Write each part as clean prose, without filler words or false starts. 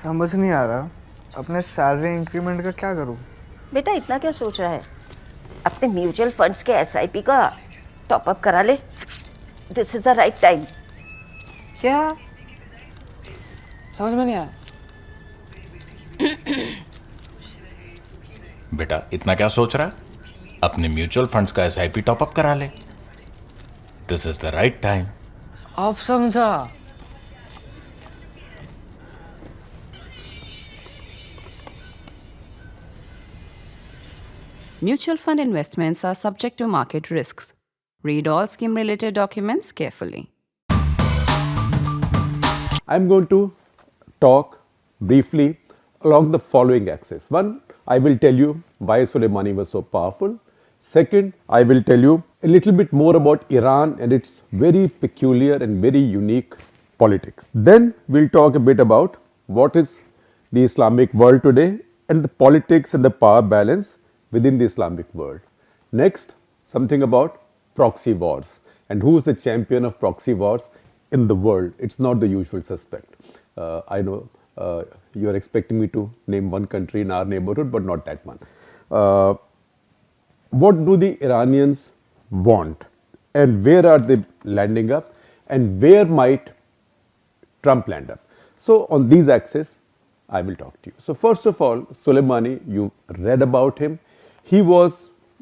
समझ नहीं आ रहा अपने सैलरी इंक्रीमेंट का क्या करूं। बेटा इतना क्या सोच रहा है, अपने म्यूचुअल फंड्स के एसआईपी का टॉपअप करा ले। This is the right time. क्या समझ में नहीं आया? बेटा इतना क्या सोच रहा है, अपने म्यूचुअल फंड्स का एसआईपी टॉपअप करा ले। This is the right time. अब समझा। Mutual fund investments are subject to market risks. Read all scheme related documents carefully. I'm going to talk briefly along the following axis. One, I will tell you why Soleimani was so powerful. Second, I will tell you a little bit more about Iran and its very peculiar and very unique politics. Then we'll talk a bit about what is the Islamic world today and the politics and the power balance within the Islamic world. Next, something about proxy wars and who is the champion of proxy wars in the world. It's not the usual suspect. I know you are expecting me to name one country in our neighborhood, but not that one. What do the Iranians want and where are they landing up and where might Trump land up? So on these axes, I will talk to you. So first of all, Soleimani, you read about him. He was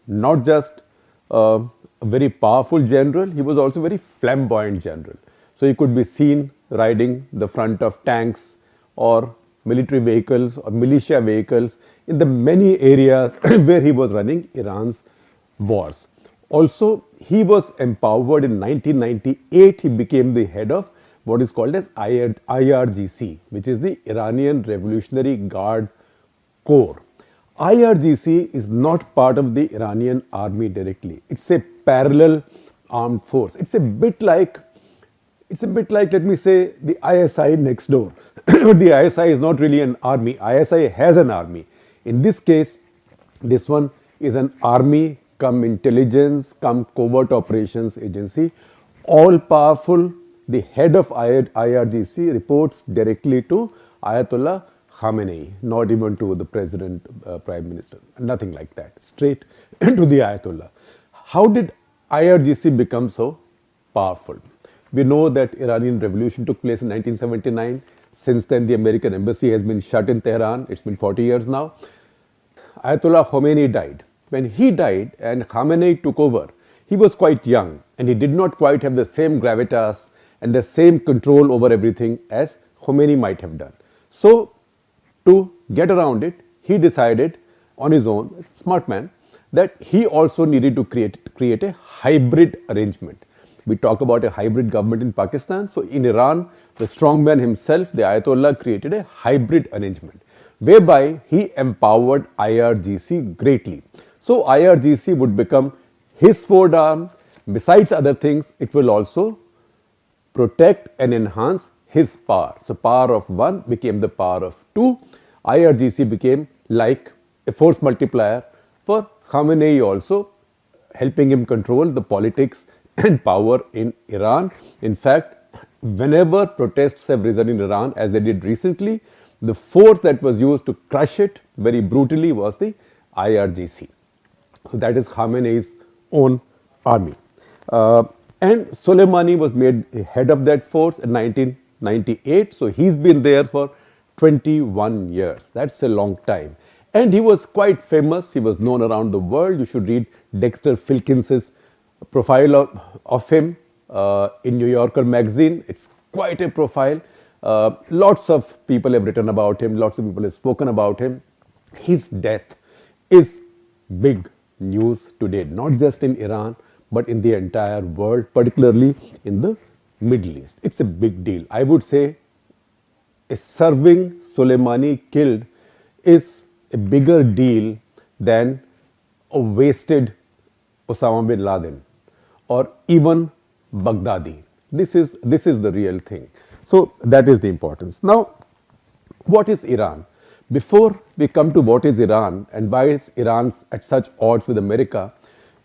not just a very powerful general, he was also a very flamboyant general. So he could be seen riding the front of tanks or military vehicles or militia vehicles in the many areas where he was running Iran's wars. Also, he was empowered in 1998, he became the head of what is called as IRGC, which is the Iranian Revolutionary Guard Corps. IRGC is not part of the Iranian army directly. It's a parallel armed force. It's a bit like, let me say, the ISI next door. The ISI is not really an army. ISI has an army. In this case, this one is an army come intelligence, come covert operations agency, all powerful. The head of IRGC reports directly to Ayatollah Khamenei, not even to the president, prime minister, nothing like that, straight to the Ayatollah. How did IRGC become so powerful? We know that Iranian revolution took place in 1979. Since then, the American embassy has been shut in Tehran. It's been 40 years now. Ayatollah Khomeini died. When he died and Khamenei took over, he was quite young and he did not quite have the same gravitas and the same control over everything as Khomeini might have done. So, to get around it, he decided on his own, smart man, that he also needed to create a hybrid arrangement. We talk about a hybrid government in Pakistan. So in Iran, the strongman himself, the Ayatollah, created a hybrid arrangement whereby he empowered IRGC greatly. So IRGC would become his sword arm. Besides other things, it will also protect and enhance his power. So power of one became the power of two. IRGC became like a force multiplier for Khamenei also, helping him control the politics and power in Iran. In fact, whenever protests have risen in Iran, as they did recently, the force that was used to crush it very brutally was the IRGC. So that is Khamenei's own army. And Soleimani was made head of that force in 1998. So he's been there for 21 years. That's a long time. And he was quite famous. He was known around the world. You should read Dexter Filkins's profile of him in New Yorker magazine. It's quite a profile. Lots of people have written about him. Lots of people have spoken about him. His death is big news today, not just in Iran, but in the entire world, particularly in the Middle East. It's a big deal. I would say a serving Soleimani killed is a bigger deal than a wasted Osama bin Laden or even Baghdadi. This is the real thing. So that is the importance. Now, what is Iran? Before we come to what is Iran and why is Iran at such odds with America,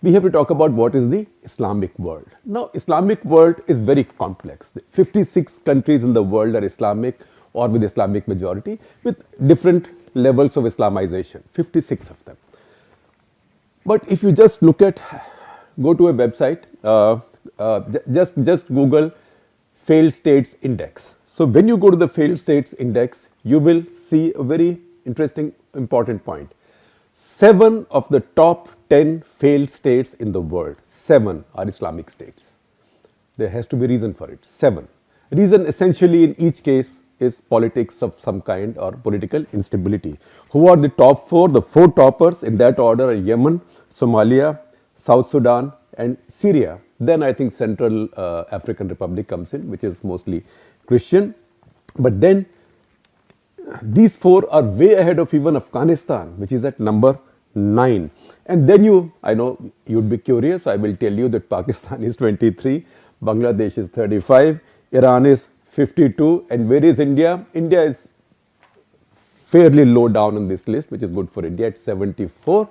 we have to talk about what is the Islamic world. Now, Islamic world is very complex. 56 countries in the world are Islamic. or with Islamic majority with different levels of Islamization, 56 of them. But if you just look at, go to a website, just Google failed states index. So when you go to the failed states index, you will see a very interesting, important point. 7 of the top 10 failed states in the world, 7 are Islamic states. There has to be reason for it, 7. Reason essentially in each case is politics of some kind or political instability. Who are the top 4? The 4 toppers in that order are Yemen, Somalia, South Sudan and Syria. Then I think Central African Republic comes in, which is mostly Christian. But then these 4 are way ahead of even Afghanistan, which is at number 9. And then I know you'd be curious, so I will tell you that Pakistan is 23, Bangladesh is 35, Iran is 52, and where is India? India is fairly low down on this list, which is good for India at 74,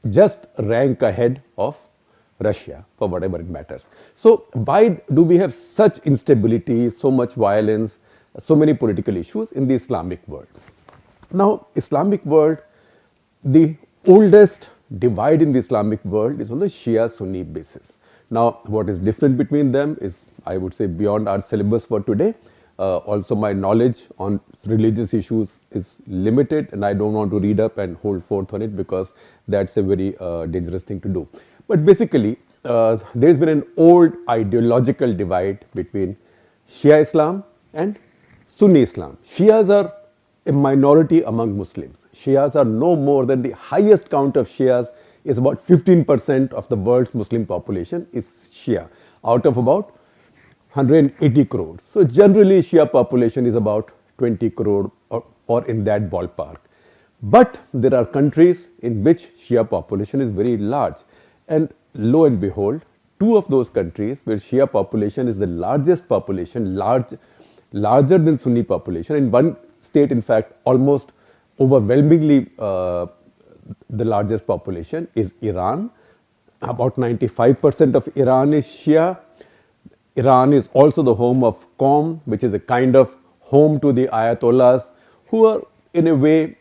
just rank ahead of Russia for whatever it matters. So why do we have such instability, so much violence, so many political issues in the Islamic world? Now, Islamic world, the oldest divide in the Islamic world is on the Shia-Sunni basis. Now, what is different between them is, I would say, beyond our syllabus for today. Also, my knowledge on religious issues is limited, and I don't want to read up and hold forth on it because that's a very dangerous thing to do. But basically, there's been an old ideological divide between Shia Islam and Sunni Islam. Shias are a minority among Muslims. Shias are no more than the highest count of Shias is about 15% of the world's Muslim population is Shia, out of about 180 crores. So generally Shia population is about 20 crore or in that ballpark. But there are countries in which Shia population is very large. And lo and behold, 2 of those countries where Shia population is the largest population, larger than Sunni population. In one state, in fact, almost overwhelmingly the largest population is Iran. About 95% of Iran is Shia. Iran is also the home of Qom, which is a kind of home to the Ayatollahs, who are in a way,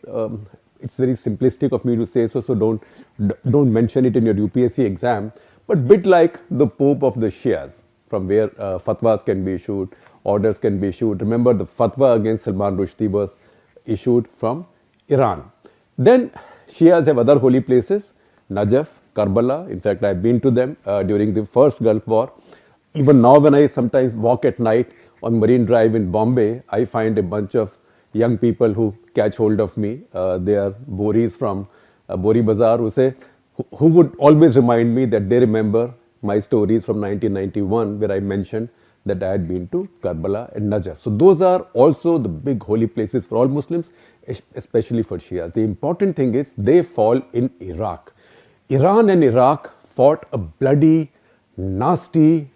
it's very simplistic of me to say so, so don't mention it in your UPSC exam, but bit like the Pope of the Shias, from where fatwas can be issued, orders can be issued. Remember, the fatwa against Salman Rushdie was issued from Iran. Then Shias have other holy places, Najaf, Karbala. In fact, I've been to them during the first Gulf War. Even now, when I sometimes walk at night on Marine Drive in Bombay, I find a bunch of young people who catch hold of me. They are Boris from Bori Bazaar who would always remind me that they remember my stories from 1991, where I mentioned that I had been to Karbala and Najaf. So those are also the big holy places for all Muslims, especially for Shias. The important thing is they fall in Iraq. Iran and Iraq fought a bloody, nasty,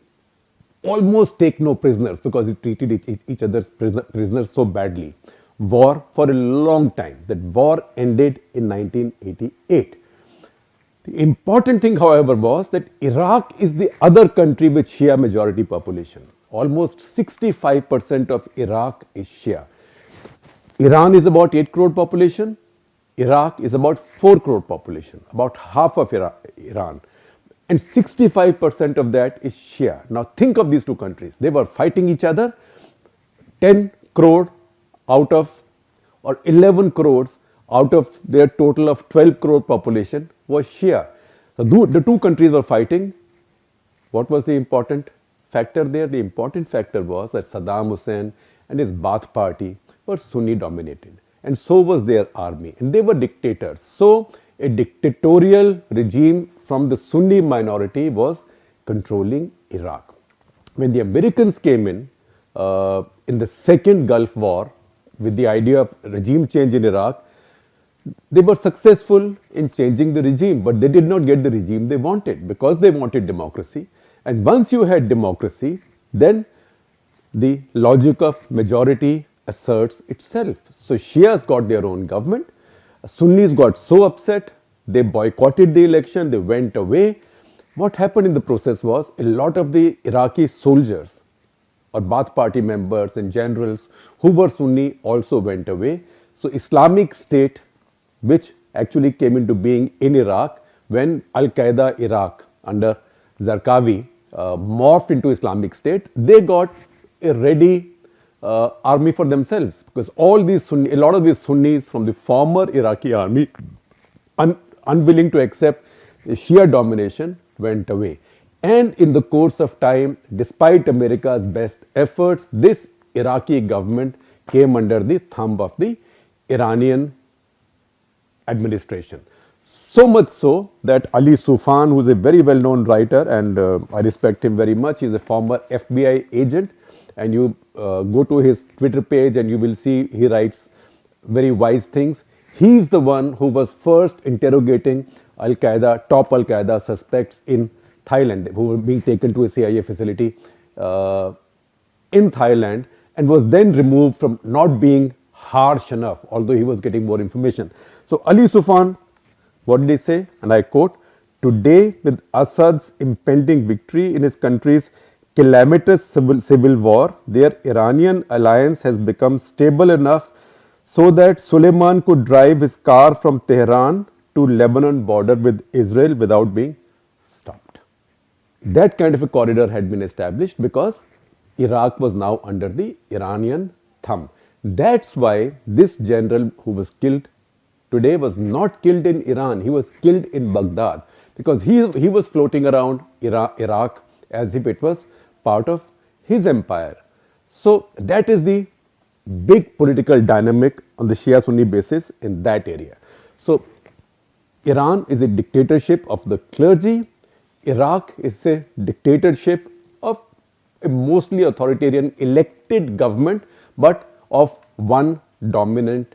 almost take no prisoners because it treated each other's prisoners so badly. War for a long time. That war ended in 1988. The important thing, however, was that Iraq is the other country with Shia majority population. Almost 65% of Iraq is Shia. Iran is about 8 crore population. Iraq is about 4 crore population, about half of Iran. And 65% of that is Shia. Now think of these 2 countries. They were fighting each other. 10 crore out of, or 11 crores out of their total of 12 crore population was Shia. So the 2 countries were fighting. What was the important factor there? The important factor was that Saddam Hussein and his Baath party were Sunni dominated, and so was their army, and they were dictators. So a dictatorial regime from the Sunni minority was controlling Iraq. When the Americans came in the second Gulf War with the idea of regime change in Iraq, they were successful in changing the regime, but they did not get the regime they wanted because they wanted democracy. And once you had democracy, then the logic of majority asserts itself. So Shias got their own government. Sunnis got so upset, they boycotted the election, they went away. What happened in the process was a lot of the Iraqi soldiers or Baath party members and generals who were Sunni also went away. So Islamic State, which actually came into being in Iraq when Al-Qaeda Iraq under Zarqawi morphed into Islamic State, they got a ready army for themselves, because all these Sunni, a lot of these Sunnis from the former Iraqi army, unwilling to accept the Shia domination, went away. And in the course of time, despite America's best efforts, this Iraqi government came under the thumb of the Iranian administration. So much so that Ali Soufan, who is a very well-known writer, and I respect him very much, he is a former FBI agent, and you go to his Twitter page and you will see he writes very wise things. He is the one who was first interrogating Al-Qaeda, top Al-Qaeda suspects in Thailand, who were being taken to a CIA facility in Thailand, and was then removed from not being harsh enough, although he was getting more information. So Ali Soufan, what did he say? And I quote, "Today, with Assad's impending victory in his country's calamitous civil war, their Iranian alliance has become stable enough so that Soleiman could drive his car from Tehran to Lebanon border with Israel without being stopped." That kind of a corridor had been established because Iraq was now under the Iranian thumb. That's why this general who was killed today was not killed in Iran, he was killed in Baghdad, because he was floating around Iraq as if it was part of his empire. So that is the big political dynamic on the Shia-Sunni basis in that area. So Iran is a dictatorship of the clergy, Iraq is a dictatorship of a mostly authoritarian elected government, but of one dominant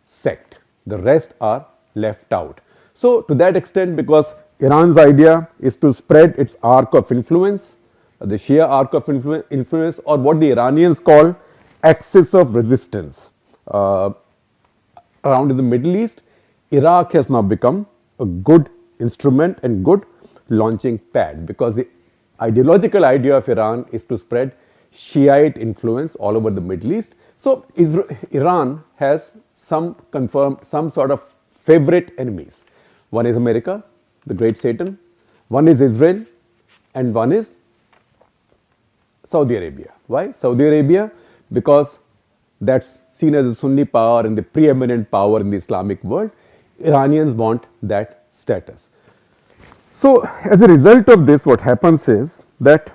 sect. The rest are left out. So to that extent, because Iran's idea is to spread its arc of influence, the Shia arc of influence, or what the Iranians call axis of resistance around in the Middle East, Iraq has now become a good instrument and good launching pad, because the ideological idea of Iran is to spread Shiite influence all over the Middle East. So Iran has some sort of favorite enemies. One is America, the great Satan, one is Israel, and one is Saudi Arabia. Why? Saudi Arabia, because that's seen as a Sunni power and the preeminent power in the Islamic world. Iranians want that status. So as a result of this, what happens is that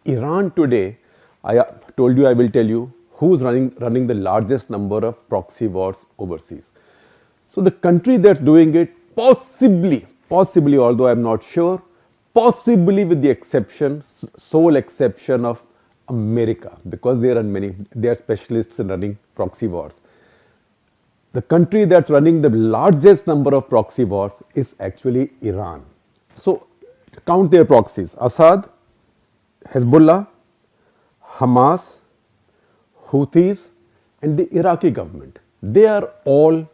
Iran today, I told you, I will tell you who's running the largest number of proxy wars overseas. So the country that's doing it, possibly, although I'm not sure, possibly with the exception, sole exception of America, because they are specialists in running proxy wars. The country that's running the largest number of proxy wars is actually Iran. So count their proxies: Assad, Hezbollah, Hamas, Houthis, and the Iraqi government. They are all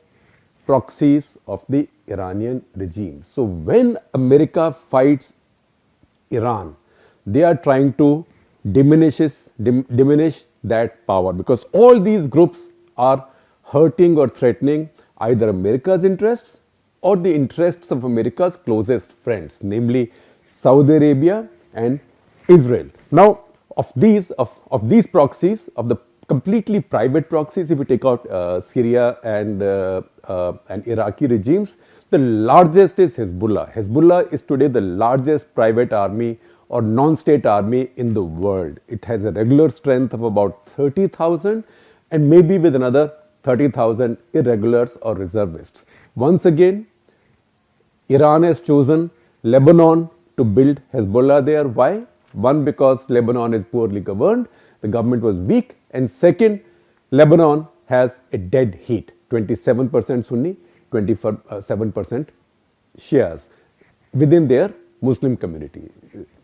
proxies of the Iranian regime. So when America fights Iran, they are trying to diminish that power, because all these groups are hurting or threatening either America's interests or the interests of America's closest friends, namely Saudi Arabia and Israel. Now, of these proxies, of the completely private proxies, if you take out Syria and Iraqi regimes, the largest is Hezbollah. Hezbollah is today the largest private army or non-state army in the world. It has a regular strength of about 30,000 and maybe with another 30,000 irregulars or reservists. Once again, Iran has chosen Lebanon to build Hezbollah there. Why? One, because Lebanon is poorly governed, the government was weak, and second, Lebanon has a dead heat, 27% Sunni, 27% Shias within their Muslim community.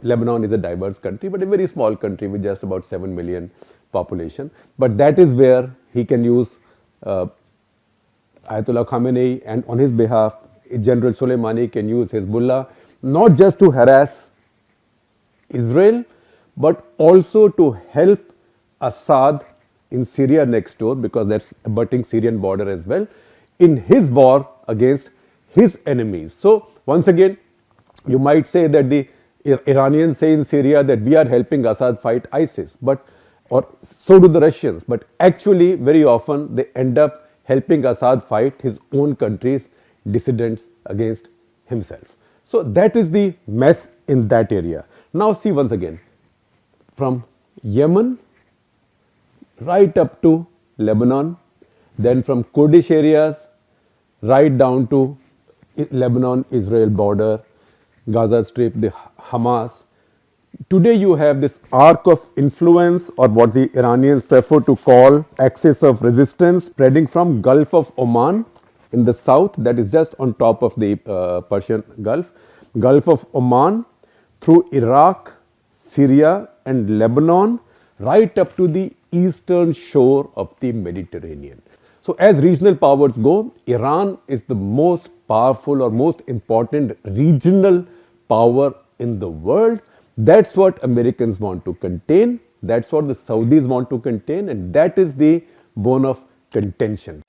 Lebanon is a diverse country, but a very small country with just about 7 million population. But that is where he can use Ayatollah Khamenei, and on his behalf, General Soleimani can use Hezbollah, not just to harass Israel, but also to help Assad in Syria next door, because that's abutting Syrian border as well, in his war against his enemies. So once again, you might say that the Iranians say in Syria that we are helping Assad fight ISIS, but or so do the Russians, but actually very often they end up helping Assad fight his own country's dissidents against himself. So that is the mess in that area. Now see once again, from Yemen right up to Lebanon, then from Kurdish areas right down to Lebanon-Israel border, Gaza Strip, the Hamas. Today you have this arc of influence, or what the Iranians prefer to call axis of resistance, spreading from Gulf of Oman in the south, that is just on top of the Persian Gulf, Gulf of Oman, through Iraq, Syria and Lebanon, right up to the eastern shore of the Mediterranean. So as regional powers go, Iran is the most powerful or most important regional power in the world. That's what Americans want to contain, that's what the Saudis want to contain, and that is the bone of contention.